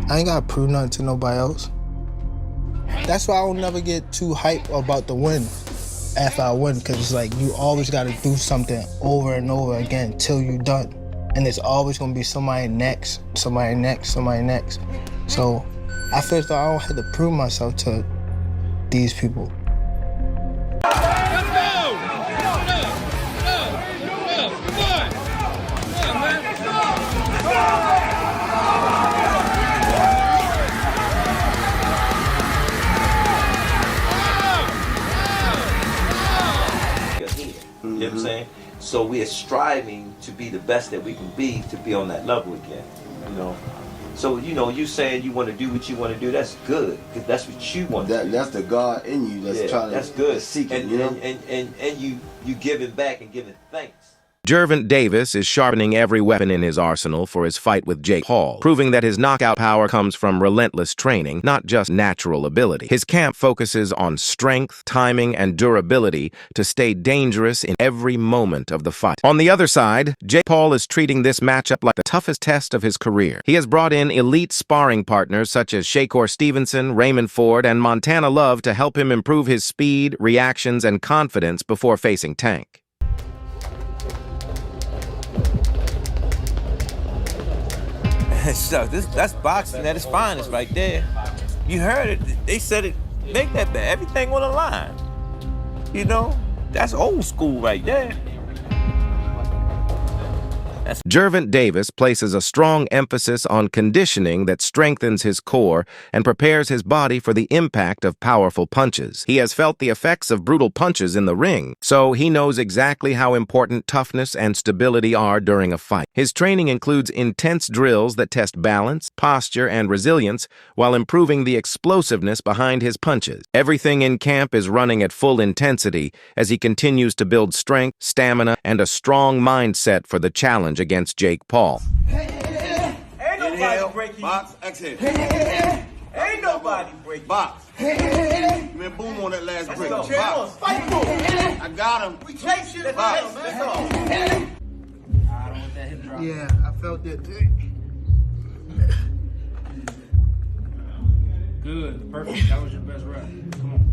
I ain't gotta prove nothing to nobody else. That's why I don't never get too hyped about the win after I win, because it's like you always gotta do something over and over again till you done. And it's always gonna be somebody next, somebody next, somebody next. So I feel as though I don't have to prove myself to these people. You know what I'm saying? So we are striving to be the best that we can be to be on that level again, you know? So, you know, you saying you want to do what you want to do, that's good, because that's what you want to do. That's the God in you that's trying that's good. to seek it, and, you know? And you giving back and giving thanks. Gervonta Davis is sharpening every weapon in his arsenal for his fight with Jake Paul, proving that his knockout power comes from relentless training, not just natural ability. His camp focuses on strength, timing, and durability to stay dangerous in every moment of the fight. On the other side, Jake Paul is treating this matchup like the toughest test of his career. He has brought in elite sparring partners such as Shakur Stevenson, Raymond Ford, and Montana Love to help him improve his speed, reactions, and confidence before facing Tank. So that's boxing at its finest right there. You heard it. They said it. Make that bet. Everything on the line. You know, that's old school right there. Gervonta Davis places a strong emphasis on conditioning that strengthens his core and prepares his body for the impact of powerful punches. He has felt the effects of brutal punches in the ring, so he knows exactly how important toughness and stability are during a fight. His training includes intense drills that test balance, posture, and resilience while improving the explosiveness behind his punches. Everything in camp is running at full intensity as he continues to build strength, stamina, and a strong mindset for the challenge against Jake Paul. Ain't nobody breaking. Box, exhale. Ain't nobody breaking. Box. Man, boom on that last break. Box. Fight for it. I got him. We take shit. Box. Yeah, I felt it. Good, perfect. That was your best rep. Come on.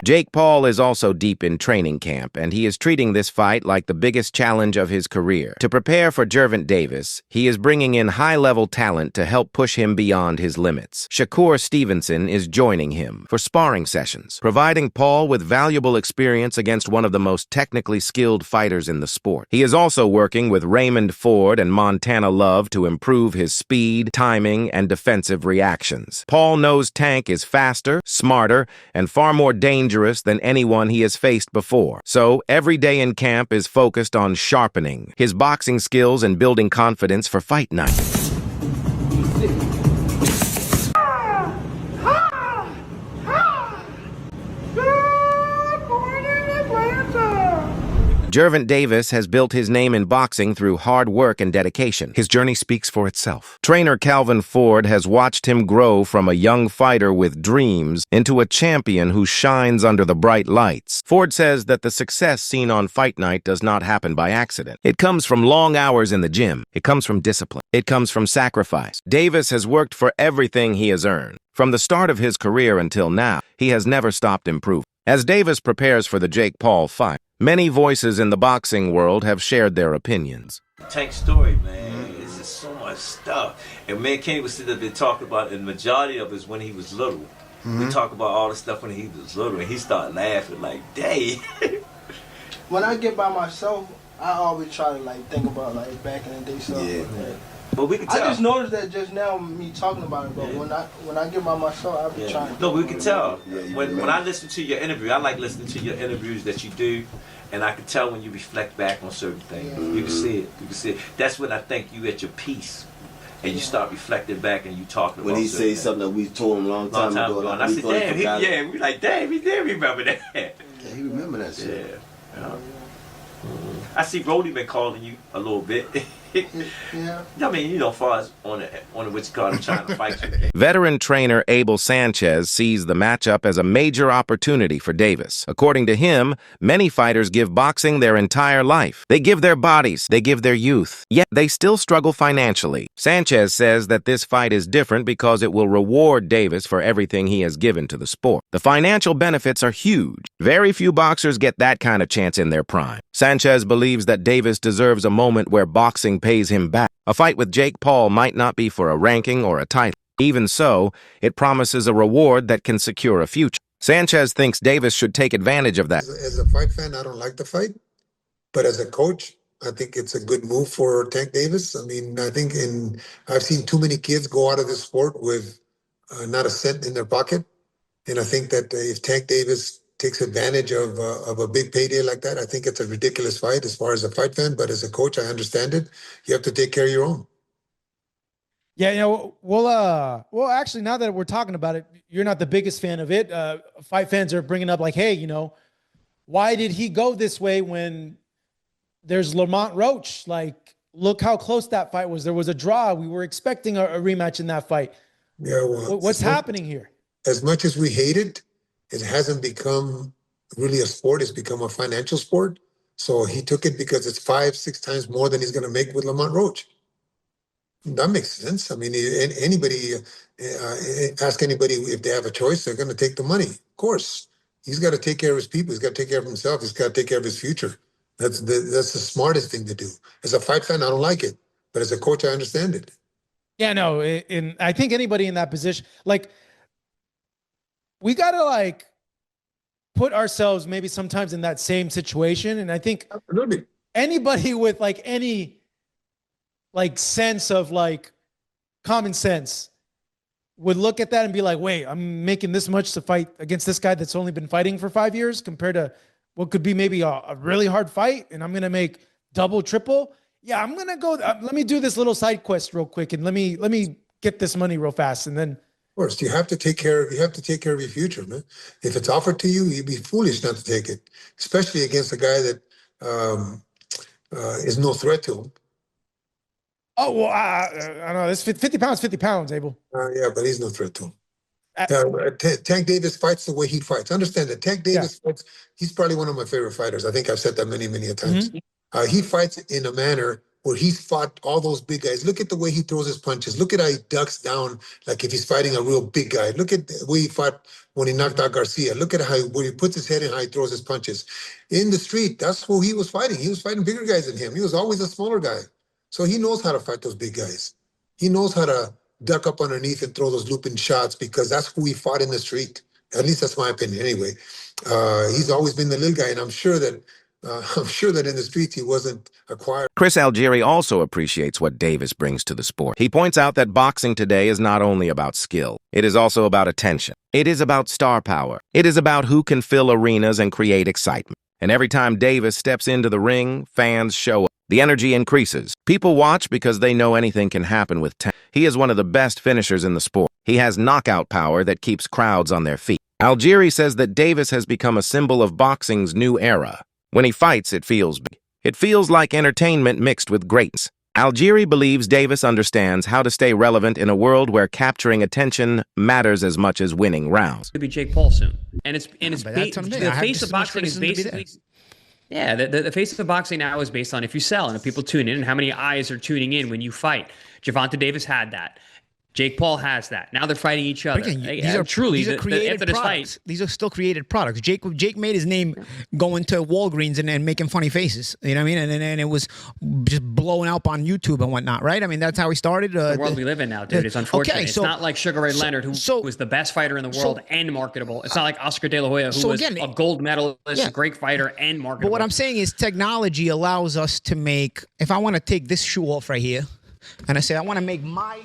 Jake Paul is also deep in training camp, and he is treating this fight like the biggest challenge of his career. To prepare for Gervonta Davis, he is bringing in high-level talent to help push him beyond his limits. Shakur Stevenson is joining him for sparring sessions, providing Paul with valuable experience against one of the most technically skilled fighters in the sport. He is also working with Raymond Ford and Montana Love to improve his speed, timing, and defensive reactions. Paul knows Tank is faster, smarter, and far more dangerous than anyone he has faced before. So, every day in camp is focused on sharpening his boxing skills and building confidence for fight night. Gervonta Davis has built his name in boxing through hard work and dedication. His journey speaks for itself. Trainer Calvin Ford has watched him grow from a young fighter with dreams into a champion who shines under the bright lights. Ford says that the success seen on fight night does not happen by accident. It comes from long hours in the gym. It comes from discipline. It comes from sacrifice. Davis has worked for everything he has earned. From the start of his career until now, he has never stopped improving. As Davis prepares for the Jake Paul fight, many voices in the boxing world have shared their opinions. Tank story, man. It's just so much stuff. And me and Kenny was sitting there talking about it, and the majority of it is when he was little. We talk about all the stuff when he was little, and he started laughing like, dang. When I get by myself, I always try to think about back in the day stuff. Yeah. But we can tell. I just noticed that just now, me talking about it, but when I get by myself, I be trying to. No, we can tell. Yeah, When I listen to your interview, I like listening to your interviews that you do, and I can tell when you reflect back on certain things. Yeah. You can see it. You can see it. That's when I think you at your peace, and you start reflecting back and you talking about. When he says something that we told him a long time ago, and I said, damn, we like, damn, he did remember that. Yeah, he remember that shit. Yeah. I see Brody been calling you a little bit. Yeah. I mean, you know, as far as on the what you call it, trying to fight you. Veteran trainer Abel Sanchez sees the matchup as a major opportunity for Davis. According to him, many fighters give boxing their entire life. They give their bodies, they give their youth, yet they still struggle financially. Sanchez says that this fight is different because it will reward Davis for everything he has given to the sport. The financial benefits are huge. Very few boxers get that kind of chance in their prime. Sanchez believes that Davis deserves a moment where boxing pays him back. A fight with Jake Paul might not be for a ranking or a title. Even so, it promises a reward that can secure a future. Sanchez thinks Davis should take advantage of that. As a fight fan, I don't like the fight. But as a coach, I think it's a good move for Tank Davis. I mean, I think I've seen too many kids go out of this sport with not a cent in their pocket. And I think that if Tank Davis takes advantage of a big payday like that, I think it's a ridiculous fight as far as a fight fan. But as a coach, I understand it. You have to take care of your own. Yeah, you know, well, actually, now that we're talking about it, you're not the biggest fan of it. Fight fans are bringing up like, hey, you know, why did he go this way when there's Lamont Roach? Like, look how close that fight was. There was a draw. We were expecting a rematch in that fight. Yeah, well, what's happening here? As much as we hate it, it hasn't become really a sport. It's become a financial sport. So he took it because it's 5-6 times more than he's going to make with Lamont Roach. That makes sense. I mean, anybody, ask anybody if they have a choice, they're going to take the money. Of course. He's got to take care of his people. He's got to take care of himself. He's got to take care of his future. That's the smartest thing to do. As a fight fan, I don't like it. But as a coach, I understand it. Yeah, no, and I think anybody in that position, like, we got to, like, put ourselves maybe sometimes in that same situation. And I think Absolutely. Anybody with, like, any, like, sense of, like, common sense would look at that and be like, wait, I'm making this much to fight against this guy that's only been fighting for 5 years compared to what could be maybe a really hard fight, and I'm going to make double, triple. Yeah, I'm going to go, let me do this little side quest real quick, and let me get this money real fast. And then, of course, you have to take care of your future, man. If it's offered to you, you'd be foolish not to take it, especially against a guy that is no threat to him. oh, well, I don't know. This 50 pounds, Abel. Yeah, but he's no threat to him. Tank Davis fights the way he fights. Understand that Tank Davis fights. He's probably one of my favorite fighters. I think I've said that many a times. He fights in a manner where he's fought all those big guys. Look at the way he throws his punches. Look at how he ducks down like if he's fighting a real big guy. Look at the way he fought when he knocked out Garcia. Look at where he puts his head and how he throws his punches. In the street, that's who he was fighting. He was fighting bigger guys than him. He was always a smaller guy. So he knows how to fight those big guys. He knows how to duck up underneath and throw those looping shots because that's who he fought in the street. At least that's my opinion anyway. He's always been the little guy, and I'm sure that in the streets he wasn't acquired. Chris Algieri also appreciates what Davis brings to the sport. He points out that boxing today is not only about skill, it is also about attention. It is about star power. It is about who can fill arenas and create excitement. And every time Davis steps into the ring, fans show up. The energy increases. People watch because they know anything can happen with Tank. He is one of the best finishers in the sport. He has knockout power that keeps crowds on their feet. Algieri says that Davis has become a symbol of boxing's new era. When he fights, it feels big. It feels like entertainment mixed with greatness. Algieri believes Davis understands how to stay relevant in a world where capturing attention matters as much as winning rounds. To be Jake Paul soon, and the face of boxing is basically. Yeah, the face of boxing now is based on if you sell and if people tune in and how many eyes are tuning in when you fight. Gervonta Davis had that. Jake Paul has that. Now they're fighting each other. Again, these are created products. These are still created products. Jake made his name going to Walgreens and making funny faces. You know what I mean? And it was just blowing up on YouTube and whatnot, right? I mean, that's how he started. The world we live in now, dude. It's unfortunate. Okay, it's not like Sugar Ray Leonard, who was the best fighter in the world and marketable. It's not like Oscar De La Hoya, who was a gold medalist, a great fighter and marketable. But what I'm saying is technology allows us to make, if I want to take this shoe off right here, and I say I want to make my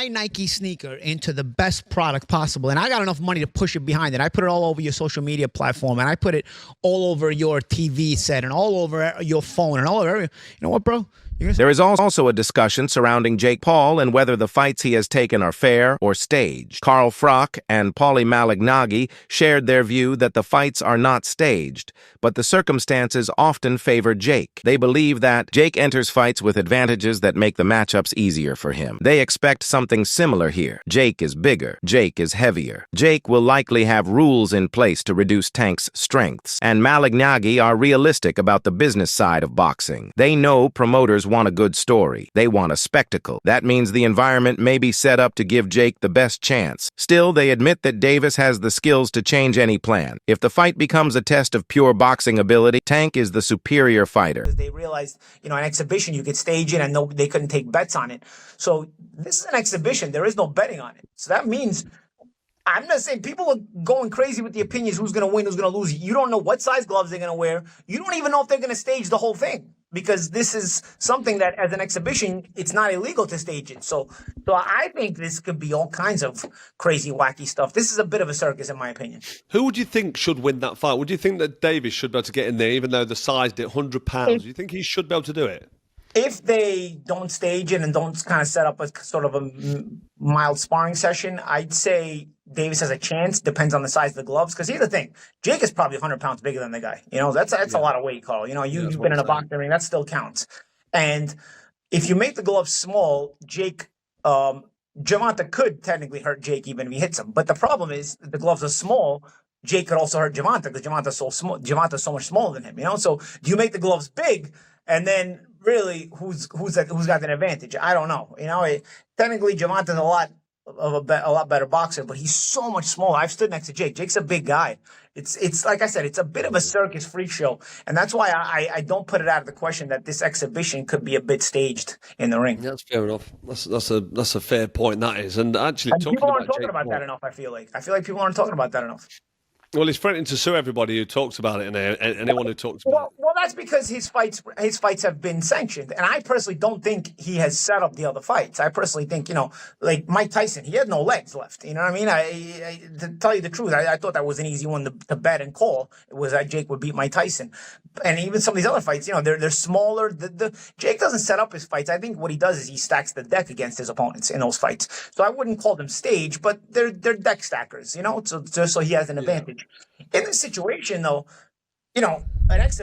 Nike sneaker into the best product possible, and I got enough money to push it behind it. I put it all over your social media platform, and I put it all over your TV set and all over your phone and all over every. You know what, bro? There is also a discussion surrounding Jake Paul and whether the fights he has taken are fair or staged. Carl Froch and Paulie Malignaggi shared their view that the fights are not staged, but the circumstances often favor Jake. They believe that Jake enters fights with advantages that make the matchups easier for him. They expect something similar here. Jake is bigger. Jake is heavier. Jake will likely have rules in place to reduce Tank's strengths. And Malignaggi are realistic about the business side of boxing. They know promoters want a good story. They want a spectacle. That means the environment may be set up to give Jake the best chance. Still, they admit that Davis has the skills to change any plan. If the fight becomes a test of pure boxing ability, Tank is the superior fighter. They realized, an exhibition, you could stage it and they couldn't take bets on it. So this is an exhibition. There is no betting on it. So that means, I'm not saying people are going crazy with the opinions, who's going to win, who's going to lose. You don't know what size gloves they're going to wear. You don't even know if they're going to stage the whole thing, because this is something that as an exhibition, it's not illegal to stage it. So I think this could be all kinds of crazy, wacky stuff. This is a bit of a circus, in my opinion. Who would you think should win that fight? Would you think that Davis should be able to get in there, even though the size did 100 pounds? Do you think he should be able to do it? If they don't stage it and don't kind of set up a sort of a mild sparring session, I'd say Davis has a chance. Depends on the size of the gloves. Because here's the thing. Jake is probably 100 pounds bigger than the guy. That's a lot of weight, Carl. You've been in a boxing ring. That still counts. And if you make the gloves small, Gervonta could technically hurt Jake even if he hits him. But the problem is the gloves are small. Jake could also hurt Gervonta because Gervonta's so small. Gervonta's so much smaller than him. So do you make the gloves big, and then really who's got an advantage? I don't know. Technically Gervonta's a lot better boxer, but he's so much smaller. I've stood next to Jake. Jake's a big guy. It's like I said, it's a bit of a circus freak show, and that's why I don't put it out of the question that this exhibition could be a bit staged in the ring. That's fair enough. That's a fair point. That is, and actually, people aren't talking about that enough. I feel like people aren't talking about that enough. Well, he's threatening to sue everybody who talks about it, and anyone who talks about it. Well, that's because his fights have been sanctioned, and I personally don't think he has set up the other fights. I personally think, like Mike Tyson, he had no legs left. You know what I mean? I to tell you the truth, I thought that was an easy one to bet and call. It was that Jake would beat Mike Tyson, and even some of these other fights, they're smaller. Jake doesn't set up his fights. I think what he does is he stacks the deck against his opponents in those fights. So I wouldn't call them staged, but they're deck stackers. So he has an advantage. In this situation, though,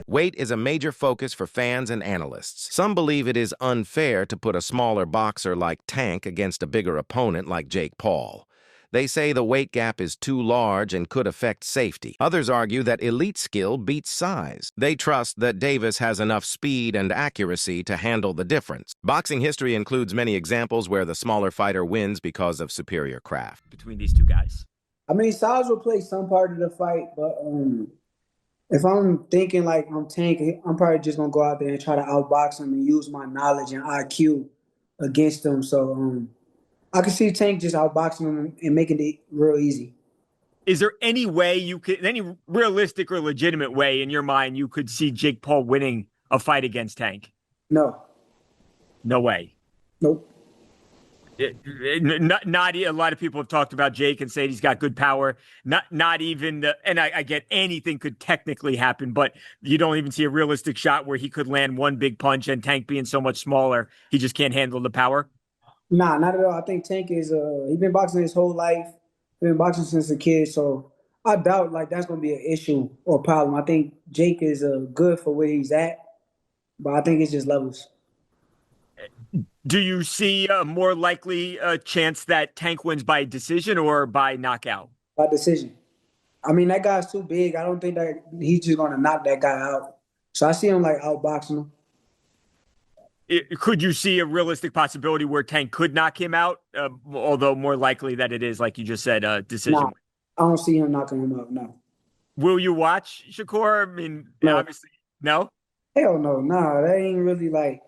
weight is a major focus for fans and analysts. Some believe it is unfair to put a smaller boxer like Tank against a bigger opponent like Jake Paul. They say the weight gap is too large and could affect safety. Others argue that elite skill beats size. They trust that Davis has enough speed and accuracy to handle the difference. Boxing history includes many examples where the smaller fighter wins because of superior craft. Between these two guys. I mean, size will play some part of the fight, but if I'm thinking like I'm Tank, I'm probably just going to go out there and try to outbox him and use my knowledge and IQ against him. So I can see Tank just outboxing him and making it real easy. Is there any way any realistic or legitimate way in your mind you could see Jake Paul winning a fight against Tank? No. No way? Nope. Not a lot of people have talked about Jake and said he's got good power. Not even and I get anything could technically happen, but you don't even see a realistic shot where he could land one big punch, and Tank being so much smaller, he just can't handle the power. Nah, not at all. I think Tank is he's been boxing his whole life. He's been boxing since a kid, so I doubt that's gonna be an issue or problem. I think Jake is good for where he's at, but I think it's just levels. Do you see a more likely chance that Tank wins by decision or by knockout? By decision. I mean, that guy's too big. I don't think that he's just going to knock that guy out. So I see him outboxing him. Could you see a realistic possibility where Tank could knock him out? Although more likely that it is, like you just said, a decision. Nah, I don't see him knocking him out, no. Will you watch, Shakur? I mean, no. Obviously, no? Hell no. Nah, that ain't really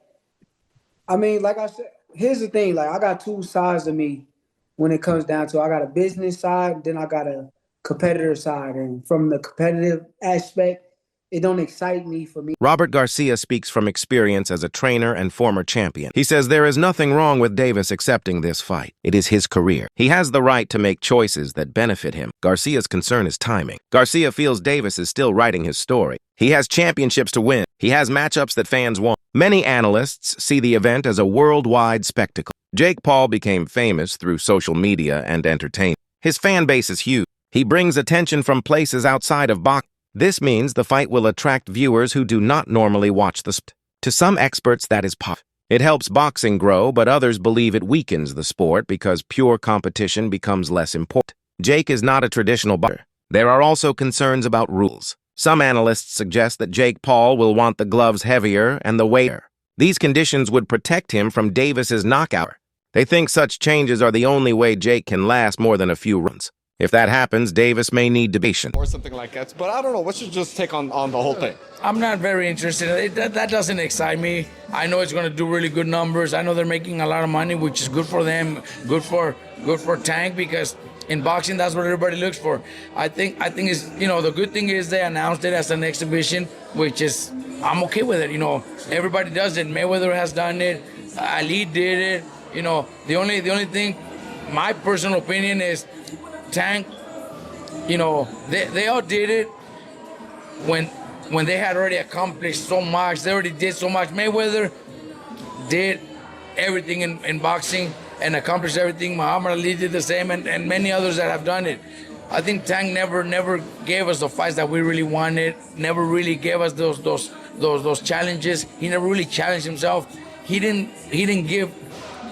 I mean, like I said, here's the thing. I got two sides of me when it comes down to I got a business side, then I got a competitor side. And from the competitive aspect, it don't excite me for me. Robert Garcia speaks from experience as a trainer and former champion. He says there is nothing wrong with Davis accepting this fight. It is his career. He has the right to make choices that benefit him. Garcia's concern is timing. Garcia feels Davis is still writing his story. He has championships to win. He has matchups that fans want. Many analysts see the event as a worldwide spectacle. Jake Paul became famous through social media and entertainment. His fan base is huge. He brings attention from places outside of boxing. This means the fight will attract viewers who do not normally watch the sport. To some experts, that is positive. It helps boxing grow, but others believe it weakens the sport because pure competition becomes less important. Jake is not a traditional boxer. There are also concerns about rules. Some analysts suggest that Jake Paul will want the gloves heavier and the weighter. These conditions would protect him from Davis's knockout. They think such changes are the only way Jake can last more than a few rounds. If that happens, Davis may need to be patient. Or something like that. But I don't know. What's your just take on the whole thing? I'm not very interested. That doesn't excite me. I know it's going to do really good numbers. I know they're making a lot of money, which is good for them, good for Tank, because in boxing, that's what everybody looks for. I think is, the good thing is they announced it as an exhibition, which is, I'm okay with it. Everybody does it. Mayweather has done it. Ali did it. The only thing, my personal opinion is, Tank, they all did it when they had already accomplished so much. They already did so much. Mayweather did everything in boxing and accomplished everything. Muhammad Ali did the same, and many others that have done it. I think Tank never gave us the fights that we really wanted. Never really gave us those challenges. He never really challenged himself. He didn't give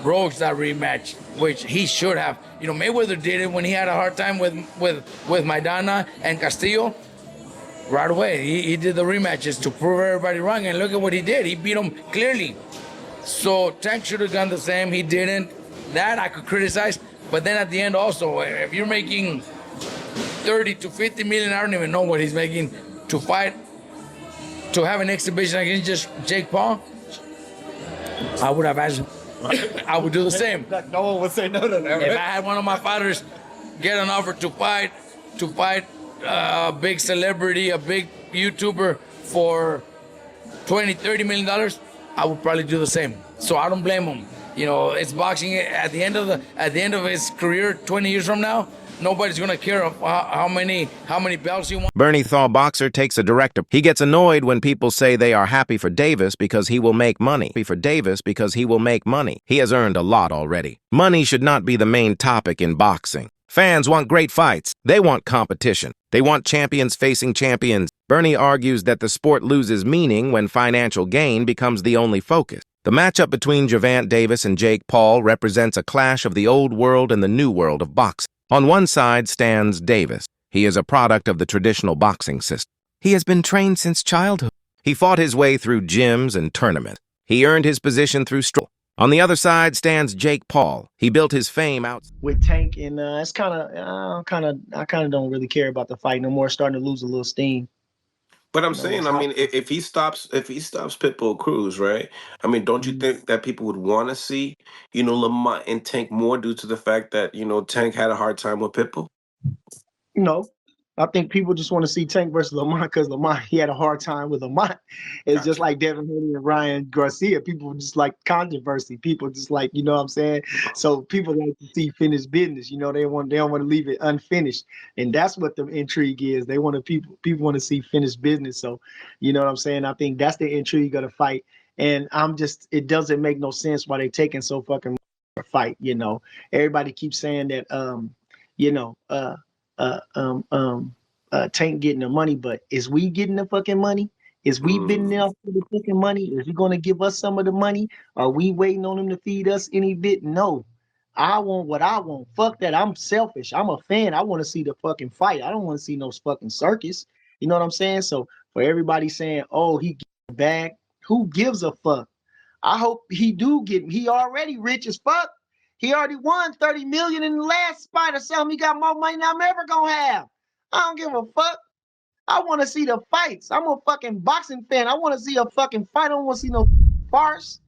Rhodes that rematch, which he should have. Mayweather did it when he had a hard time with Maidana and Castillo. Right away, he did the rematches to prove everybody wrong, and look at what he did. He beat him clearly. So Tank should have done the same. He didn't. That I could criticize, but then at the end also, if you're making 30 to 50 million, I don't even know what he's making to fight, to have an exhibition against just Jake Paul, I would have asked. I would do the same. No one would say no to that. Right? If I had one of my fighters get an offer to fight a big celebrity, a big YouTuber for $20-30 million, I would probably do the same. So I don't blame him. It's boxing. At the end of his career, 20 years from now, nobody's gonna care how many belts he won. Bernie Thaw boxer takes a direct approach. He gets annoyed when people say they are happy for Davis because he will make money. He has earned a lot already. Money should not be the main topic in boxing. Fans want great fights. They want competition. They want champions facing champions. Bernie argues that the sport loses meaning when financial gain becomes the only focus. The matchup between Gervonta Davis and Jake Paul represents a clash of the old world and the new world of boxing. On one side stands Davis. He is a product of the traditional boxing system. He has been trained since childhood. He fought his way through gyms and tournaments. He earned his position through struggle. On the other side stands Jake Paul. He built his fame out with Tank, and it's I kind of don't really care about the fight no more. Starting to lose a little steam. But I'm saying, if he stops Pitbull Cruz, right? Don't you think that people would want to see, Lamont and Tank more due to the fact that, Tank had a hard time with Pitbull? No. I think people just want to see Tank versus Lamont because Lamont, he had a hard time with Lamont. It's just like Devin Haney and Ryan Garcia. People just like controversy. People just like, you know what I'm saying? So people like to see finished business. They don't want to leave it unfinished. And that's what the intrigue is. They want to people want to see finished business. So, you know what I'm saying? I think that's the intrigue of the fight. And it doesn't make no sense why they taking so fucking a fight, Everybody keeps saying that Tank getting the money, but is we getting the fucking money? Is we bidding there for the fucking money? Is he going to give us some of the money? Are we waiting on him to feed us any bit? No. I want what I want. Fuck that. I'm selfish. I'm a fan. I want to see the fucking fight. I don't want to see no fucking circus. You know what I'm saying? So for everybody saying, oh, he get the bag, who gives a fuck? I hope he do get. He already rich as fuck. He already won 30 million in the last fight or something. He got more money than I'm ever gonna have. I don't give a fuck. I want to see the fights. I'm a fucking boxing fan. I want to see a fucking fight. I don't want to see no farce.